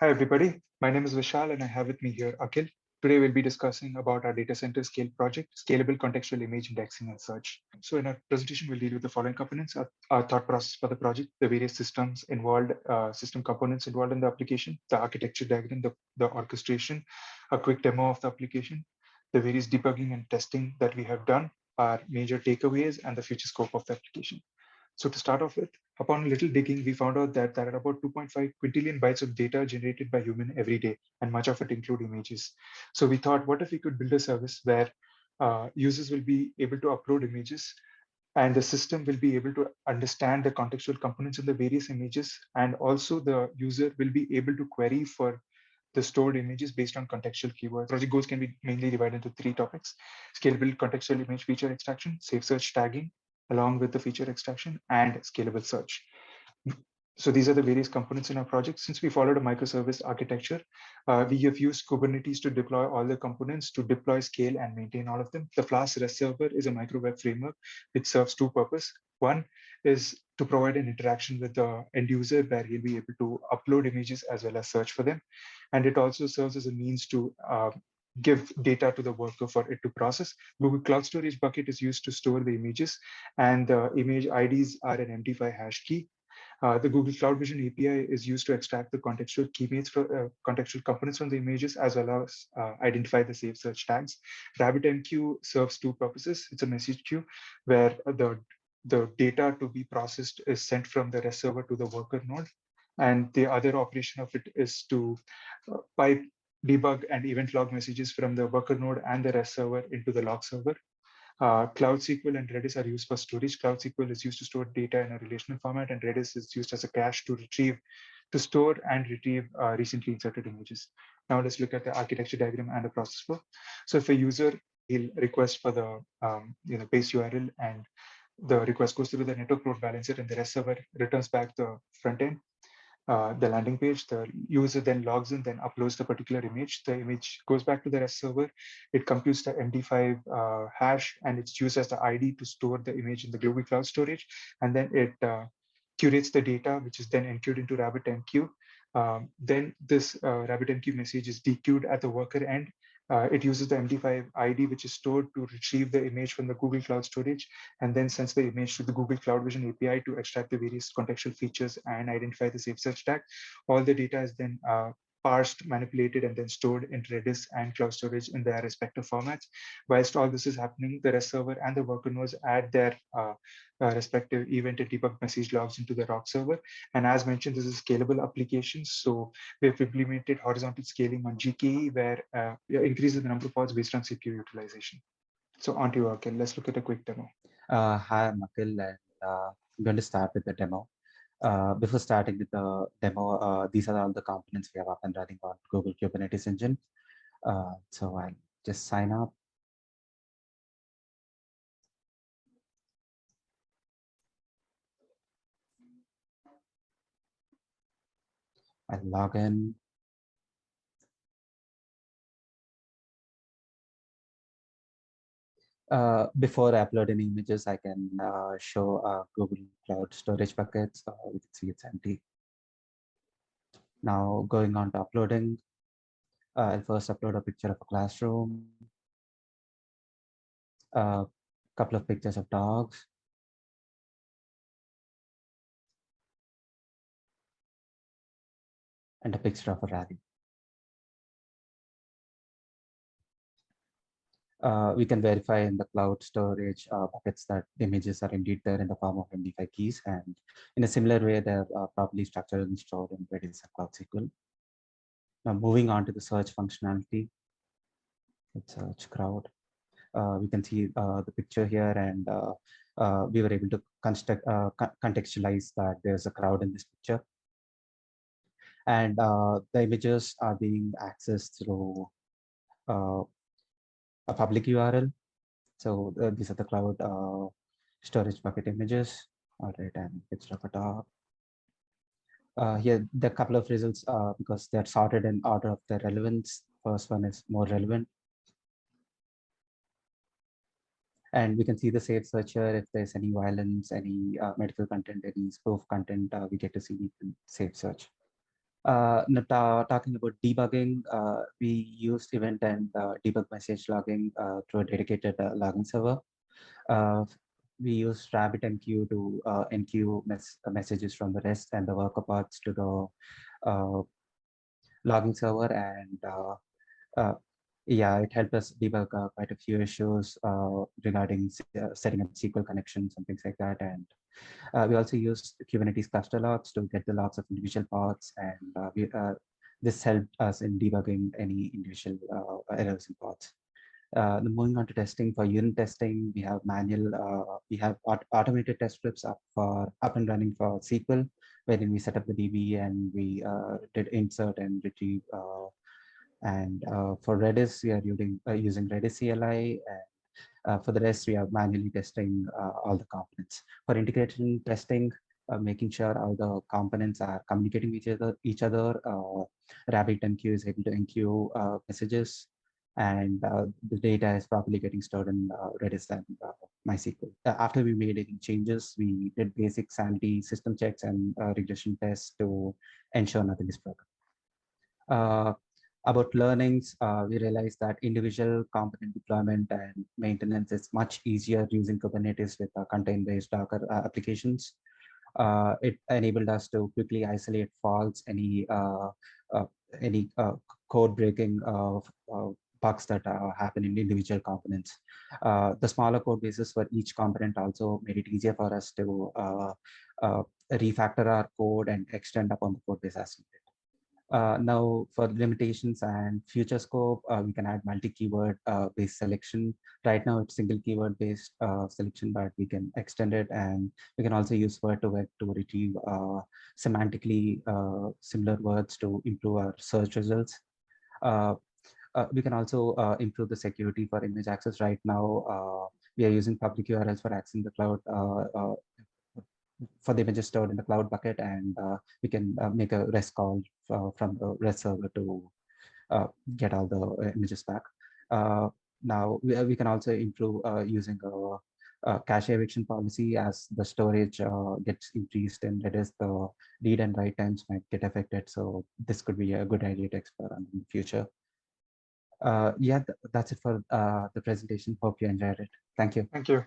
Hi everybody, my name is Vishal and I have with me here Akhil. Today we'll be discussing about our data center scale project, Scalable Contextual Image Indexing and Search. So in our presentation, we'll deal with the following components: our thought process for the project, the various systems involved, system components involved in the application, the architecture diagram, the orchestration, a quick demo of the application, the various debugging and testing that we have done, our major takeaways, and the future scope of the application. So to start off with, upon a little digging, we found out that there are about 2.5 quintillion bytes of data generated by human every day, and much of it include images. So we thought, what if we could build a service where users will be able to upload images and the system will be able to understand the contextual components in the various images, and also the user will be able to query for the stored images based on contextual keywords. Project goals can be mainly divided into three topics: scalable contextual image feature extraction, safe search tagging, along with the feature extraction, and scalable search. So these are the various components in our project. Since we followed a microservice architecture, we have used Kubernetes to deploy all the components, to deploy, scale, and maintain all of them. The Flask REST server is a micro web framework which serves two purposes. One is to provide an interaction with the end user where he'll be able to upload images as well as search for them. And it also serves as a means to give data to the worker for it to process. Google Cloud Storage bucket is used to store the images, and the image IDs are an MD5 hash key. The Google Cloud Vision API is used to extract the contextual keymates for contextual components from the images, as well as identify the safe search tags. RabbitMQ serves two purposes. It's a message queue where the data to be processed is sent from the REST server to the worker node. And the other operation of it is to pipe debug and event log messages from the worker node and the REST server into the log server. Cloud SQL and Redis are used for storage. Cloud SQL is used to store data in a relational format, and Redis is used as a cache to store and retrieve recently inserted images. Now let's look at the architecture diagram and the process flow. So if a user will request for the base URL, and the request goes through the network load balancer, and the REST server returns back the front end, the landing page. The user then logs in, then uploads the particular image. The image goes back to the REST server. It computes the MD5 hash, and it's used as the ID to store the image in the Google Cloud Storage. And then it curates the data, which is then encoded into RabbitMQ. Then this RabbitMQ message is dequeued at the worker end. It uses the MD5 ID, which is stored to retrieve the image from the Google Cloud Storage, and then sends the image to the Google Cloud Vision API to extract the various contextual features and identify the safe search tag. All the data is then parsed, manipulated, and then stored in Redis and Cloud Storage in their respective formats. Whilst all this is happening, the REST server and the worker nodes add their respective event and debug message logs into the ROC server. And as mentioned, this is scalable applications. So we've implemented horizontal scaling on GKE, where increases the number of pods based on CPU utilization. So on to you, Akhil. Let's look at a quick demo. Hi, I'm Akhil, and I'm going to start with the demo. Before starting with the demo, these are all the components we have up and running on Google Kubernetes Engine. So I'll just sign up. I'll log in. Before uploading images, I can show Google Cloud Storage buckets. We can see it's empty. Now going on to uploading, I'll first upload a picture of a classroom, a couple of pictures of dogs, and a picture of a rabbit. We can verify in the cloud storage buckets that images are indeed there in the form of MD5 keys, and in a similar way, they're properly structured and stored in Redis and Cloud SQL. Now moving on to the search functionality, let's search crowd. We can see the picture here, and we were able to contextualize that there's a crowd in this picture. And the images are being accessed through a public URL. So these are the cloud storage bucket images. All right, and it's up top. Here, there are a couple of results because they're sorted in order of their relevance. First one is more relevant. And we can see the safe search here. If there's any violence, any medical content, any spoof content, we get to see the safe search. Talking about debugging, we used event and debug message logging through a dedicated logging server. Uh, we use RabbitMQ to enqueue messages from the REST and the worker parts to the logging server, and uh, yeah, it helped us debug quite a few issues regarding setting up SQL connections and things like that. And we also use Kubernetes cluster logs to get the logs of individual pods, and this helped us in debugging any individual errors in pods. Moving on to testing, for unit testing, we have we have automated test scripts up and running for SQL, wherein we set up the DB and we did insert and retrieve. And for Redis, we are using Redis CLI. And for the rest, we are manually testing all the components. For integration testing, making sure all the components are communicating with each other. RabbitMQ is able to enqueue messages, and the data is properly getting stored in Redis and MySQL. After we made any changes, we did basic sanity system checks and regression tests to ensure nothing is broken. About learnings, we realized that individual component deployment and maintenance is much easier using Kubernetes with container-based Docker applications. It enabled us to quickly isolate faults, uh, any code breaking bugs that happen in individual components. The smaller code bases for each component also made it easier for us to refactor our code and extend upon the code base as needed. Now, for limitations and future scope, we can add multi-keyword based selection. Right now, it's single keyword based selection, but we can extend it, and we can also use word-to-word to retrieve semantically similar words to improve our search results. Uh, we can also improve the security for image access. Right now, we are using public URLs for accessing the cloud for the images stored in the cloud bucket, and we can make a REST call from the REST server to get all the images back. Now, we can also improve using a cache eviction policy. As the storage gets increased and Redis, the read and write times might get affected. So this could be a good idea to explore in the future. Yeah, that's it for the presentation. Hope you enjoyed it. Thank you. Thank you.